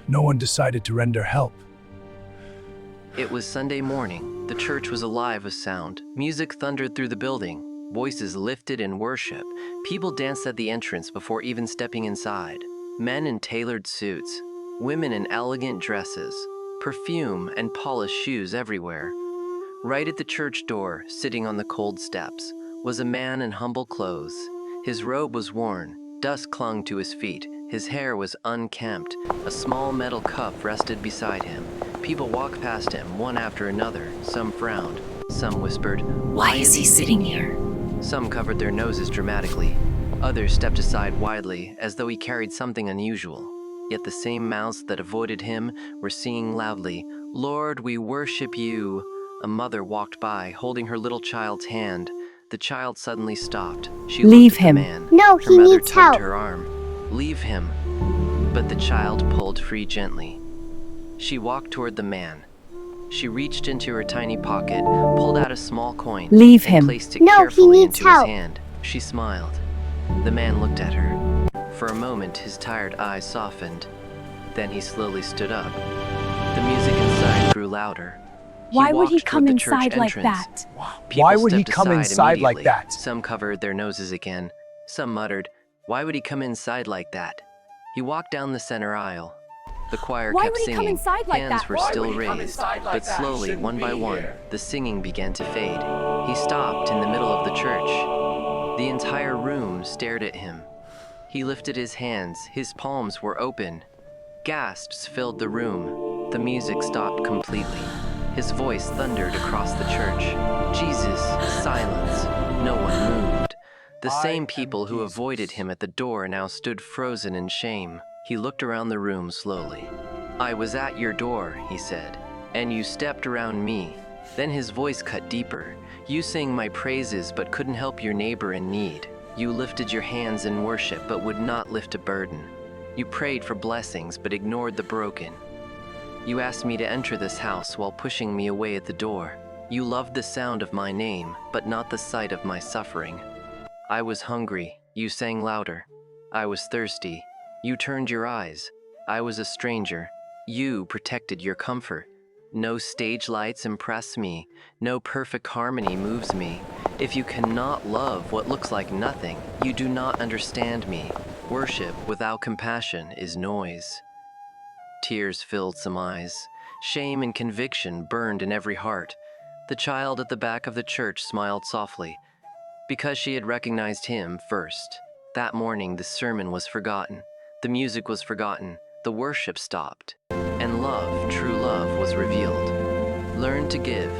No one decided to render help. It was Sunday morning. The church was alive with sound. Music thundered through the building. Voices lifted in worship. People danced at the entrance before even stepping inside. Men in tailored suits, women in elegant dresses, perfume and polished shoes everywhere. Right at the church door, sitting on the cold steps, was a man in humble clothes. His robe was worn, dust clung to his feet, his hair was unkempt, a small metal cup rested beside him. People walked past him, one after another. Some frowned, some whispered, "Why is he sitting here?" Some covered their noses dramatically. Others stepped aside widely, as though he carried something unusual. Yet the same mouths that avoided him were singing loudly, "Lord, we worship you." A mother walked by, holding her little child's hand. The child suddenly stopped. She Leave looked at him. the man. No, Her he mother needs tugged help. her arm. "Leave him." But the child pulled free gently. She walked toward the man. She reached into her tiny pocket, pulled out a small coin, Leave and him. placed it No, he carefully needs into his help. hand. She smiled. The man looked at her. For a moment, his tired eyes softened. Then he slowly stood up. The music inside grew louder. Why would he walked come toward the church inside like entrance. that? People Why would he stepped come aside inside like immediately. that? Some covered their noses again. Some muttered, "Why would he come inside like that?" He walked down the center aisle. The choir Why kept would he come singing. inside like Hands that? were still raised, but slowly, one by one, the singing began to fade. He stopped in the middle of the church. The entire room stared at him. He lifted his hands. His palms were open. Gasps filled the room. The music stopped completely. His voice thundered across the church. "Jesus!" Silence. No one moved. The same people who avoided him at the door now stood frozen in shame. He looked around the room slowly. "I was at your door," he said, "and you stepped around me." Then his voice cut deeper. "You sang my praises but couldn't help your neighbor in need. You lifted your hands in worship but would not lift a burden. You prayed for blessings but ignored the broken. You asked me to enter this house while pushing me away at the door. You loved the sound of my name but not the sight of my suffering. I was hungry. You sang louder. I was thirsty. You turned your eyes. I was a stranger. You protected your comfort. No stage lights impress me. No perfect harmony moves me. If you cannot love what looks like nothing, you do not understand me. Worship without compassion is noise." Tears filled some eyes. Shame and conviction burned in every heart. The child at the back of the church smiled softly, because she had recognized him first. That morning, the sermon was forgotten. The music was forgotten. The worship stopped. And love, true love, was revealed. Learn to give,